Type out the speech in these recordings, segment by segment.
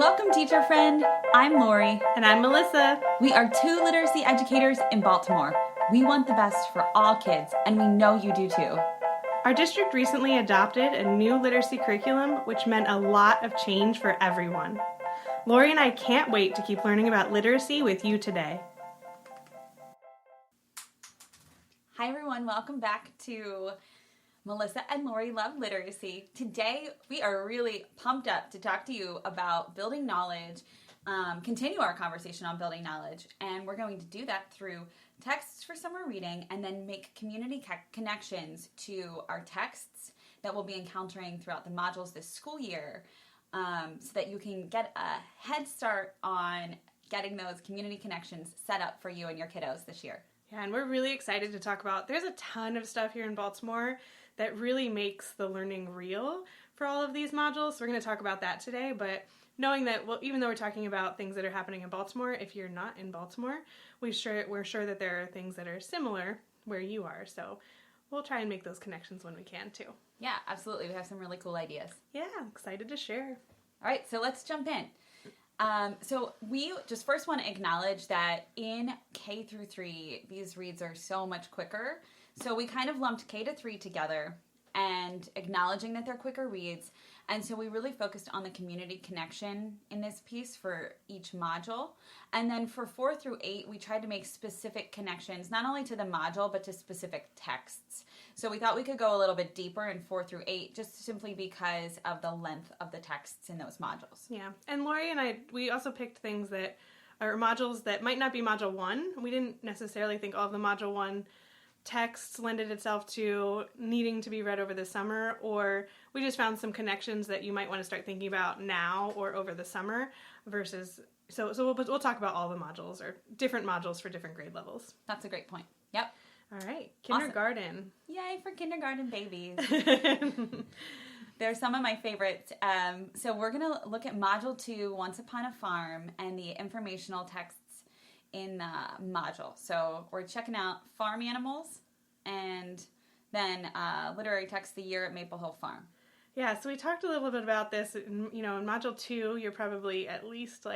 Welcome, teacher friend. I'm Lori. And I'm Melissa. We are two literacy educators in Baltimore. We want the best for all kids, and we know you do too. Our district recently adopted a new literacy curriculum, which meant a lot of change for everyone. Lori and I can't wait to keep learning about literacy with you today. Hi, everyone. Welcome back to Melissa and Lori Love Literacy. Today, we are really pumped up to talk to you about building knowledge, continue our conversation on building knowledge, and we're going to do that through texts for summer reading and then make community connections to our texts that we'll be encountering throughout the modules this school year, so that you can get a head start on getting those community connections set up for you and your kiddos this year. Yeah, and we're really excited to talk about, there's a ton of stuff here in Baltimore that really makes the learning real for all of these modules. So we're going to talk about that today, but knowing that, well, even though we're talking about things that are happening in Baltimore, if you're not in Baltimore, we're sure that there are things that are similar where you are. So we'll try and make those connections when we can too. Yeah, absolutely. We have some really cool ideas. Yeah, I'm excited to share. All right, so let's jump in. So we just first want to acknowledge that in K through 3, these reads are so much quicker. So we kind of lumped K to 3 together and acknowledging that they're quicker reads. And so we really focused on the community connection in this piece for each module. And then for 4 through 8, we tried to make specific connections, not only to the module, but to specific texts. So we thought we could go a little bit deeper in 4 through 8, just simply because of the length of the texts in those modules. Yeah, and Lori and I, we also picked things that are modules that might not be Module 1. We didn't necessarily think all of the Module 1 text lended itself to needing to be read over the summer, or we just found some connections that you might want to start thinking about now or over the summer versus, so we'll talk about all the modules or different modules for different grade levels. That's a great point. Yep. All right, kindergarten. Awesome. Yay for kindergarten babies. They're some of my favorites. So we're going to look at Module 2, Once Upon a Farm, and the informational texts in the module. So we're checking out farm animals and then literary text of the year at Maple Hill Farm. Yeah, so we talked a little bit about this. In Module 2, you're probably at least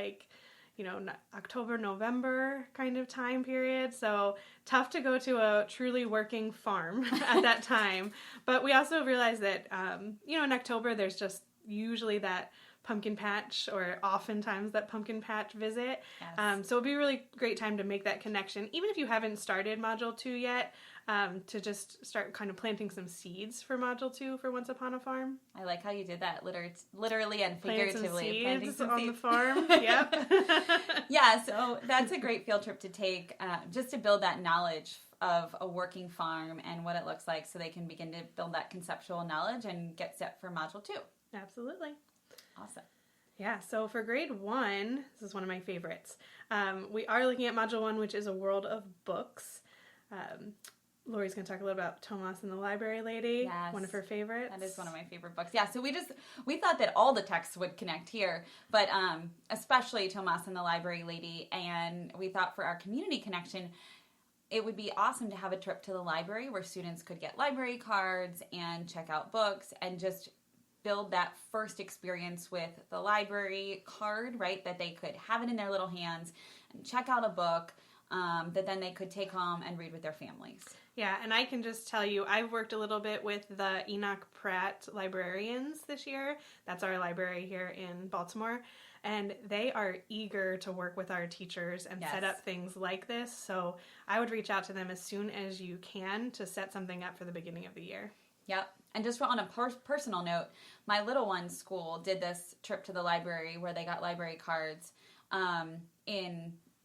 October, November kind of time period. So tough to go to a truly working farm at that time. But we also realized that, in October, there's just usually that pumpkin patch, or oftentimes that pumpkin patch visit. Yes. So it'd be a really great time to make that connection, even if you haven't started Module 2 yet, to just start kind of planting some seeds for Module 2 for Once Upon a Farm. I like how you did that, literally and figuratively. Planting some seeds on the farm. Yep. Yeah, so that's a great field trip to take, just to build that knowledge of a working farm and what it looks like, so they can begin to build that conceptual knowledge and get set for Module 2. Absolutely. Awesome. Yeah, so for grade 1, this is one of my favorites. We are looking at Module 1, which is A World of Books. Lori's going to talk a little about Thomas and the Library Lady, yes, one of her favorites. That is one of my favorite books. Yeah, so we thought that all the texts would connect here, but especially Thomas and the Library Lady, and we thought for our community connection, it would be awesome to have a trip to the library where students could get library cards and check out books and just build that first experience with the library card, right? That they could have it in their little hands and check out a book that then they could take home and read with their families. Yeah, and I can just tell you, I've worked a little bit with the Enoch Pratt librarians this year. That's our library here in Baltimore. And they are eager to work with our teachers and set up things like this. So I would reach out to them as soon as you can to set something up for the beginning of the year. Yep. And just on a personal note, my little one's school did this trip to the library where they got library cards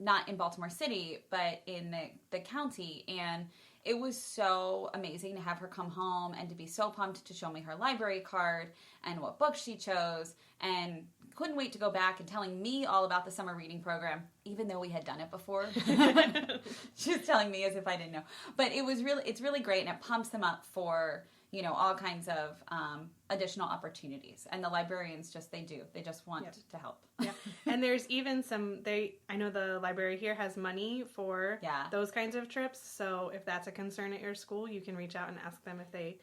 not in Baltimore City, but in the county. And it was so amazing to have her come home and to be so pumped to show me her library card and what book she chose, and couldn't wait to go back and telling me all about the summer reading program, even though we had done it before. She was telling me as if I didn't know. But it's really great, and it pumps them up for all kinds of additional opportunities. And the librarians they just want to help. Yeah. And there's even I know the library here has money for those kinds of trips. So if that's a concern at your school, you can reach out and ask them if they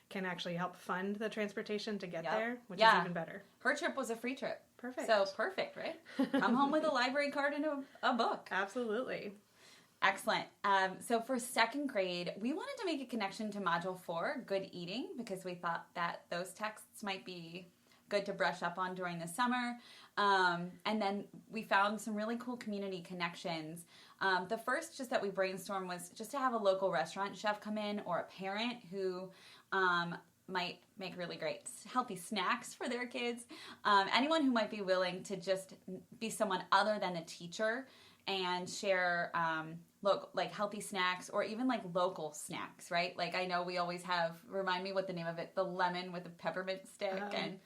can actually help fund the transportation to get Yep. there, which Yeah. is even better. Her trip was a free trip. Perfect. So perfect, right? Come home with a library card and a book. Absolutely. Excellent. So for second grade, we wanted to make a connection to Module 4, Good Eating, because we thought that those texts might be good to brush up on during the summer. And then we found some really cool community connections. The first just that we brainstormed was just to have a local restaurant chef come in, or a parent who might make really great healthy snacks for their kids. Anyone who might be willing to just be someone other than a teacher and share like healthy snacks, or even like local snacks, right? Like I know we always have, remind me what the name of it, the lemon with the peppermint stick and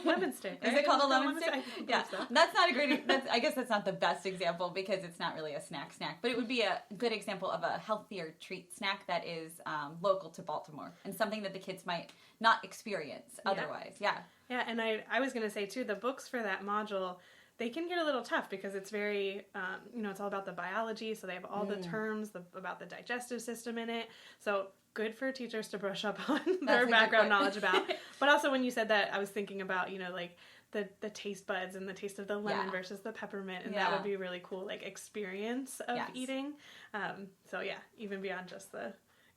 lemon stick. Is right? it called a lemon stick? Yeah, So. that's not a great. I guess that's not the best example because it's not really a snack, but it would be a good example of a healthier treat snack that is local to Baltimore and something that the kids might not experience otherwise. Yeah. Yeah, and I was going to say too, the books for that module, they can get a little tough because it's very, it's all about the biology, so they have all the terms about the digestive system in it. So good for teachers to brush up on their background knowledge about. But also when you said that, I was thinking about, like the taste buds and the taste of the lemon versus the peppermint, and that would be a really cool like experience of eating. So yeah, even beyond just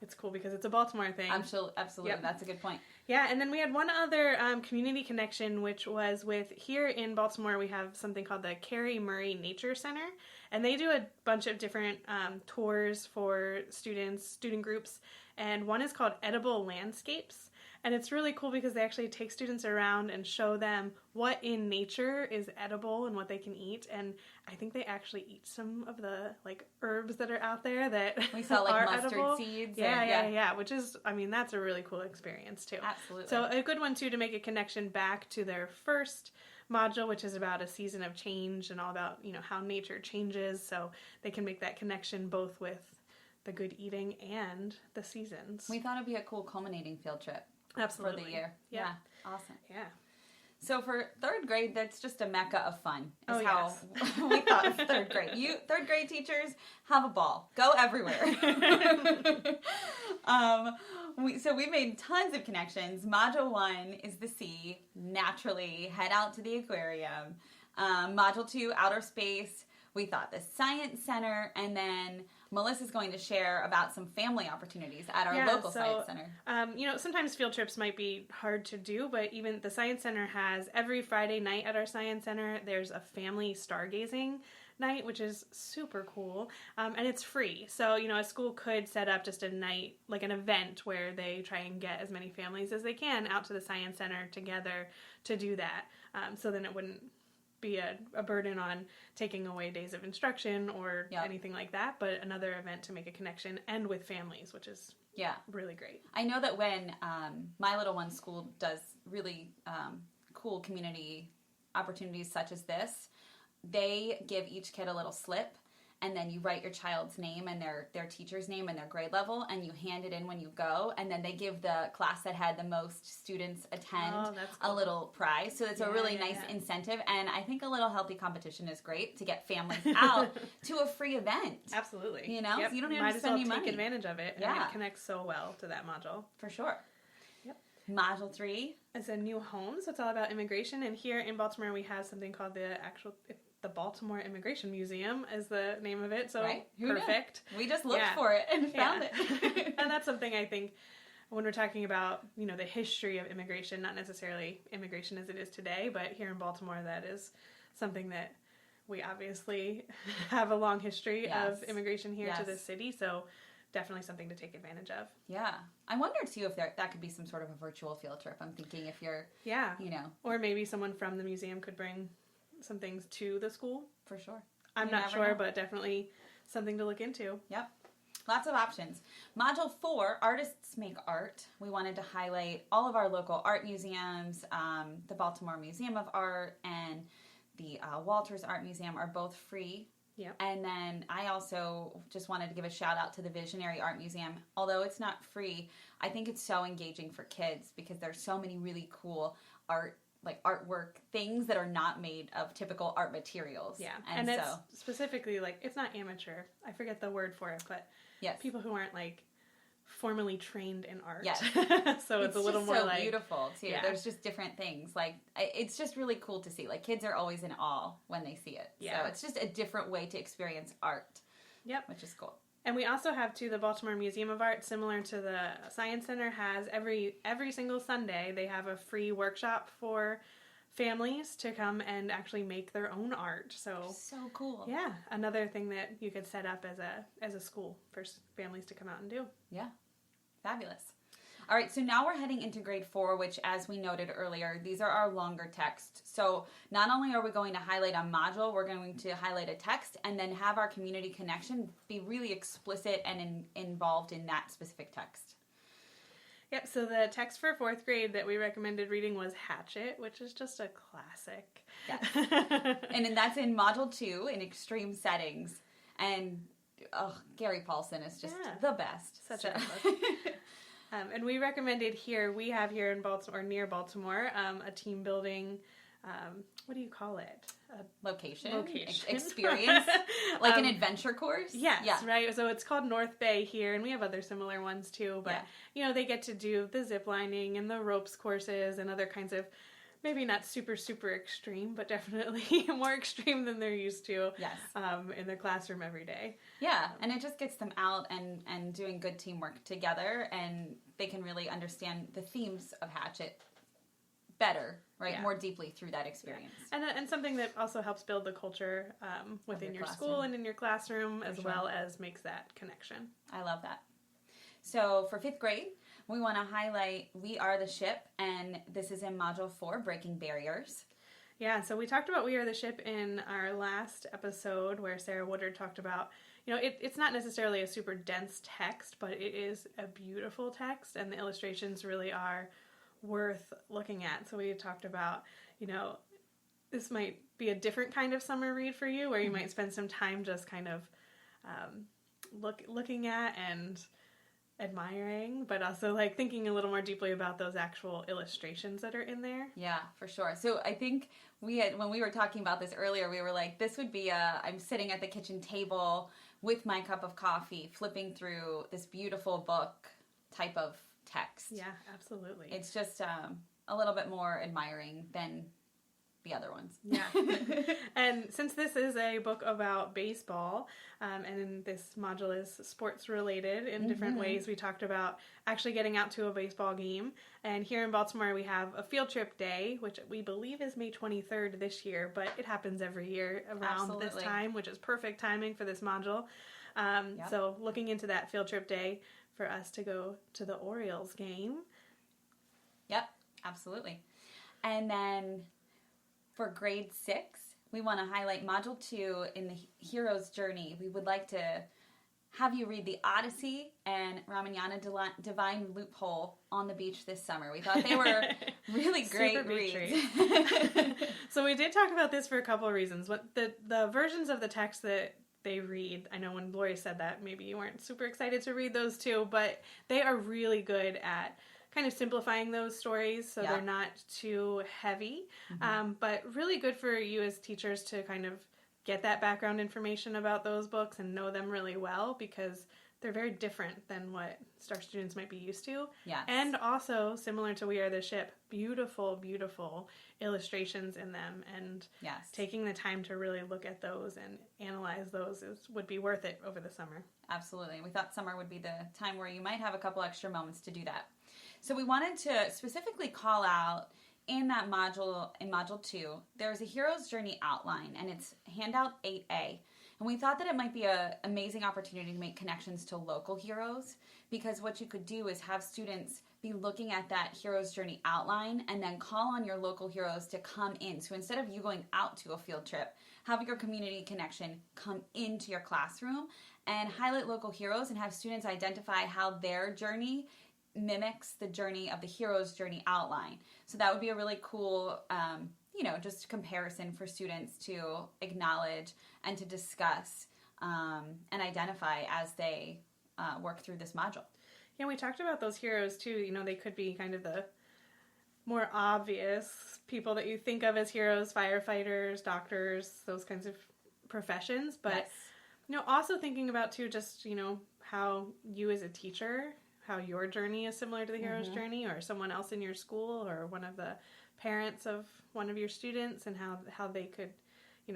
it's cool because it's a Baltimore thing. Absolutely. Yep. That's a good point. Yeah, and then we had one other community connection, which was with, here in Baltimore, we have something called the Carrie Murray Nature Center, and they do a bunch of different tours for student groups, and one is called Edible Landscapes. And it's really cool because they actually take students around and show them what in nature is edible and what they can eat. And I think they actually eat some of the like herbs that are out there that we saw like are mustard edible. seeds. Yeah. Which is, that's a really cool experience too. Absolutely. So a good one too to make a connection back to their first module, which is about a season of change and all about how nature changes. So they can make that connection both with the good eating and the seasons. We thought it'd be a cool culminating field trip. Absolutely. For the year. Yeah. Awesome. Yeah. So for third grade, that's just a mecca of fun. Is how we thought of third grade. You third grade teachers, have a ball. Go everywhere. So we made tons of connections. Module 1 is the sea. Naturally, head out to the aquarium. Module 2, outer space. We thought the science center, and then Melissa's going to share about some family opportunities at our local science center. Sometimes field trips might be hard to do, but even the science center has every Friday night at our science center, there's a family stargazing night, which is super cool, and it's free. So, a school could set up just a night, like an event where they try and get as many families as they can out to the science center together to do that. So then it wouldn't be a burden on taking away days of instruction or anything like that, but another event to make a connection and with families, which is really great. I know that when my little one's school does really cool community opportunities such as this, they give each kid a little slip, and then you write your child's name and their teacher's name and their grade level, and you hand it in when you go, and then they give the class that had the most students attend a little prize. So it's a really nice incentive, and I think a little healthy competition is great to get families out to a free event. Absolutely. So you don't have Might to spend any money. take advantage of it, and it connects so well to that module. For sure. Yep. Module 3 is a new home, so it's all about immigration, and here in Baltimore we have something called the Baltimore Immigration Museum is the name of it, so perfect. Knew? We just looked for it and found it. And that's something I think when we're talking about, the history of immigration, not necessarily immigration as it is today, but here in Baltimore that is something that we obviously have a long history of immigration here to this city, so definitely something to take advantage of. Yeah. I wonder too if that could be some sort of a virtual field trip. I'm thinking if you're, or maybe someone from the museum could bring some things to the school. For sure. I'm not sure, but definitely something to look into. Yep. Lots of options. Module 4, Artists Make Art. We wanted to highlight all of our local art museums. The Baltimore Museum of Art and the Walters Art Museum are both free. Yep. And then I also just wanted to give a shout out to the Visionary Art Museum. Although it's not free, I think it's so engaging for kids because there's so many really cool artwork things that are not made of typical art materials. Yeah, and it's specifically it's not amateur. I forget the word for it, but people who aren't formally trained in art. Yes. So it's a little just more so like beautiful too. Yeah. There's just different things. Like it's just really cool to see. Like kids are always in awe when they see it. Yeah. So it's just a different way to experience art. Yep. Which is cool. And we also have, too, the Baltimore Museum of Art, similar to the Science Center, has every single Sunday, they have a free workshop for families to come and actually make their own art. So cool. Yeah, another thing that you could set up as a school for families to come out and do. Yeah. Fabulous. All right, so now we're heading into grade 4, which, as we noted earlier, these are our longer texts. So not only are we going to highlight a module, we're going to highlight a text and then have our community connection be really explicit and involved in that specific text. Yep, so the text for 4th grade that we recommended reading was Hatchet, which is just a classic. Yes. And then that's in Module 2, in extreme settings. And, Gary Paulson is just the best. Such a book. And we recommended we have here in Baltimore, near Baltimore, a team building, what do you call it? Location. Experience. Like an adventure course? Yes, yeah. Right. So it's called North Bay here, and we have other similar ones too. But, they get to do the zip lining and the ropes courses and other kinds of, maybe not super, super extreme, but definitely more extreme than they're used to in their classroom every day. Yeah, and it just gets them out and doing good teamwork together, and they can really understand the themes of Hatchet better, right? More deeply through that experience. Yeah. And something that also helps build the culture within your school and in your classroom, as well as makes that connection. I love that. So for 5th grade, we want to highlight We Are the Ship, and this is in Module 4, Breaking Barriers. Yeah, so we talked about We Are the Ship in our last episode where Sarah Woodard talked about, it's not necessarily a super dense text, but it is a beautiful text, and the illustrations really are worth looking at. So we talked about, this might be a different kind of summer read for you, where you might spend some time just kind of looking at and admiring, but also like thinking a little more deeply about those actual illustrations that are in there. Yeah, for sure. So I think when we were talking about this earlier, we were like, this would be I'm sitting at the kitchen table with my cup of coffee, flipping through this beautiful book type of text. Yeah, absolutely. It's just a little bit more admiring than the other ones. Yeah. And since this is a book about baseball, and this module is sports related in different ways, we talked about actually getting out to a baseball game. And here in Baltimore, we have a field trip day, which we believe is May 23rd this year, but it happens every year around this time, which is perfect timing for this module. So looking into that field trip day for us to go to the Orioles game. Yep, absolutely. And then for grade 6, we want to highlight Module 2 in the hero's journey. We would like to have you read the Odyssey and Ramayana Divine Loophole on the beach this summer. We thought they were really great reads. So we did talk about this for a couple of reasons. What the versions of the text that they read, I know when Lori said that, maybe you weren't super excited to read those too, but they are really good at kind of simplifying those stories so they're not too heavy, but really good for you as teachers to kind of get that background information about those books and know them really well, because they're very different than what Star students might be used to. Yes. And also, similar to We Are the Ship, beautiful, beautiful illustrations in them, and taking the time to really look at those and analyze those would be worth it over the summer. Absolutely. We thought summer would be the time where you might have a couple extra moments to do that. So we wanted to specifically call out in that module, in Module 2, there's a hero's journey outline, and it's handout 8A. And we thought that it might be an amazing opportunity to make connections to local heroes, because what you could do is have students be looking at that hero's journey outline and then call on your local heroes to come in. So instead of you going out to a field trip, have your community connection come into your classroom and highlight local heroes and have students identify how their journey mimics the journey of the hero's journey outline. So that would be a really cool, just comparison for students to acknowledge and to discuss and identify as they work through this module. Yeah, we talked about those heroes too. They could be kind of the more obvious people that you think of as heroes, firefighters, doctors, those kinds of professions. But, also thinking about too, just, how you as a teacher how your journey is similar to the hero's journey, or someone else in your school, or one of the parents of one of your students, and how they could,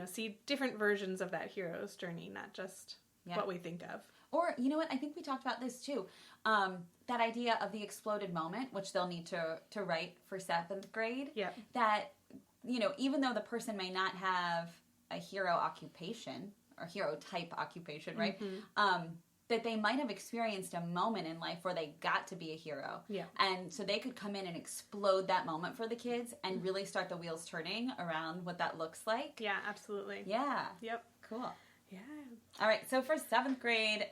see different versions of that hero's journey, not just what we think of. Or, you know what, I think we talked about this too. That idea of the exploded moment, which they'll need to write for 7th grade. Yeah. That, even though the person may not have a hero occupation or hero type occupation, right? That they might have experienced a moment in life where they got to be a hero. Yeah. And so they could come in and explode that moment for the kids and really start the wheels turning around what that looks like. Yeah, absolutely. Yeah. Yep. Cool. Yeah. All right, so for 7th grade,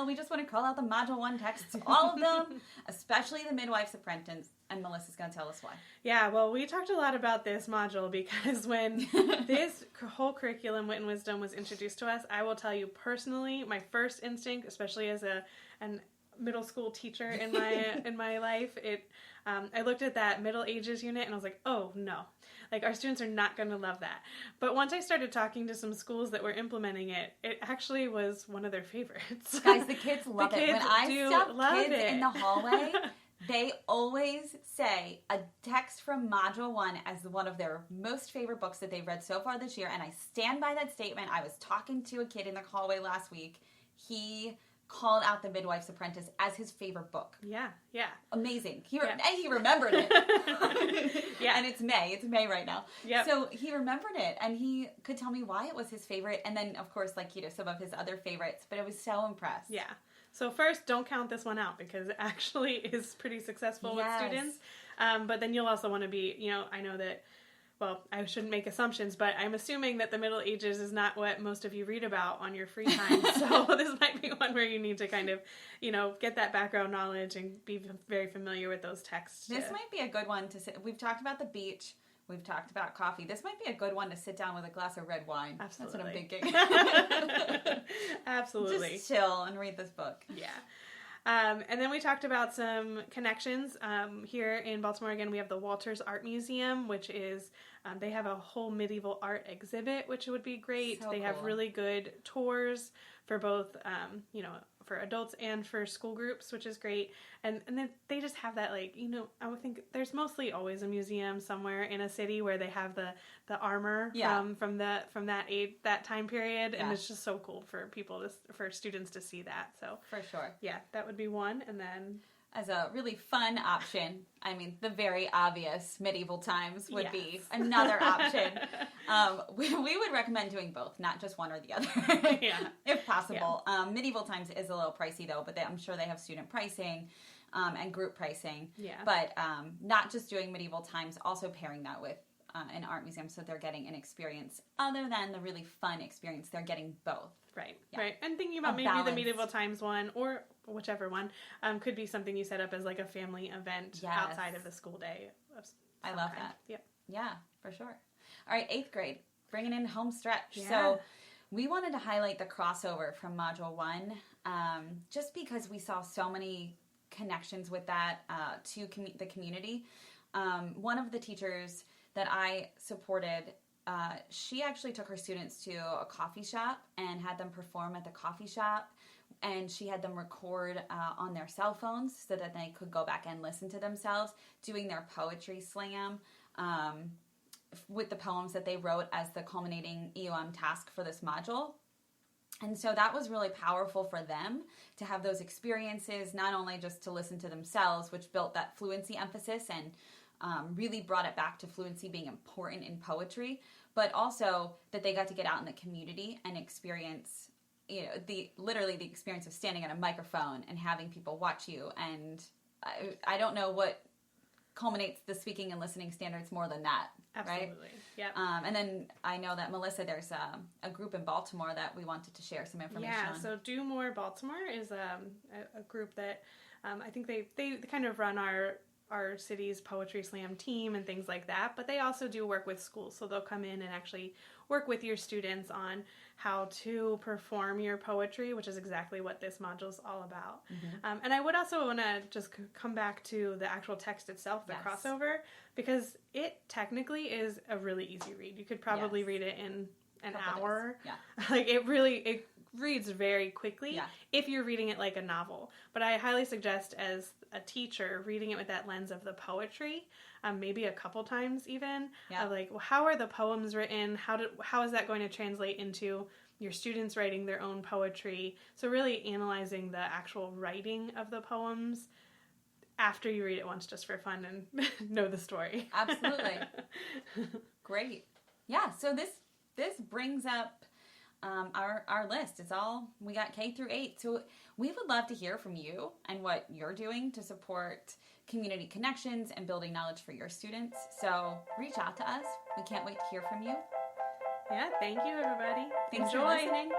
we just want to call out the Module 1 texts, all of them, especially the Midwife's Apprentice, and Melissa's going to tell us why. Yeah, well, we talked a lot about this module because when this whole curriculum, Wit and Wisdom, was introduced to us, I will tell you personally, my first instinct, especially as an middle school teacher in my life, I looked at that middle ages unit and I was like, oh no, like our students are not going to love that. But once I started talking to some schools that were implementing it, it actually was one of their favorites. Guys, the kids love it. When I stop kids in the hallway, they always say a text from Module 1 as one of their most favorite books that they've read so far this year, and I stand by that statement. I was talking to a kid in the hallway last week. He called out The Midwife's Apprentice as his favorite book. Yeah, yeah. Amazing. He remembered it. Yeah. And it's May right now. Yep. So he remembered it, and he could tell me why it was his favorite, and then, of course, some of his other favorites, but I was so impressed. Yeah. So first, don't count this one out because it actually is pretty successful with students. But then you'll also want to be, I know that, well, I shouldn't make assumptions, but I'm assuming that the Middle Ages is not what most of you read about on your free time. So this might be one where you need to kind of, get that background knowledge and be very familiar with those texts. This might be a good one to sit. We've talked about the beach. We've talked about coffee. This might be a good one to sit down with a glass of red wine. Absolutely. That's what I'm thinking. Absolutely. Just chill and read this book. Yeah. And then we talked about some connections. Here in Baltimore, again, we have the Walters Art Museum, which is, they have a whole medieval art exhibit, which would be great. So they have really good tours for both, for adults and for school groups, which is great. And then they just have that, I would think there's mostly always a museum somewhere in a city where they have the armor from that time period, and it's just so cool for for students to see that. So for sure, yeah, that would be one. And then as a really fun option, the very obvious medieval times would be another option. We would recommend doing both, not just one or the other, if possible. Yeah. Medieval times is a little pricey though, but I'm sure they have student pricing and group pricing. Yeah. But not just doing medieval times, also pairing that with an art museum, so they're getting an experience other than the really fun experience. They're getting both. Right, right. And thinking about maybe the medieval times one, or whichever one, could be something you set up as like a family event outside of the school day. I love that. Yep. Yeah, for sure. All right, 8th grade, bringing in home stretch. Yeah. So we wanted to highlight the crossover from Module 1, just because we saw so many connections with that to the community. One of the teachers that I supported, she actually took her students to a coffee shop and had them perform at the coffee shop, and she had them record on their cell phones so that they could go back and listen to themselves doing their poetry slam with the poems that they wrote as the culminating EOM task for this module. And so that was really powerful for them to have those experiences, not only just to listen to themselves, which built that fluency emphasis and really brought it back to fluency being important in poetry, but also that they got to get out in the community and experience, the experience of standing at a microphone and having people watch you. And I don't know what culminates the speaking and listening standards more than that. Absolutely. Right? Yep. And then I know that, Melissa, there's a group in Baltimore that we wanted to share some information on. Yeah, so Do More Baltimore is a group that I think they kind of run our city's poetry slam team and things like that, but they also do work with schools. So they'll come in and actually work with your students on how to perform your poetry, which is exactly what this module is all about. Mm-hmm. And I would also want to just come back to the actual text itself, the crossover, because it technically is a really easy read. You could probably read it in an hour. Yeah. Like it reads very quickly if you're reading it like a novel. But I highly suggest, as a teacher, reading it with that lens of the poetry, maybe a couple times even, of like, well, how are the poems written? How is that going to translate into your students writing their own poetry? So really analyzing the actual writing of the poems after you read it once, just for fun and know the story. Absolutely. Great. Yeah, so this brings up our list. It's all, we got K through 8. So we would love to hear from you and what you're doing to support community connections and building knowledge for your students. So reach out to us. We can't wait to hear from you. Yeah, thank you, everybody. Thanks for listening.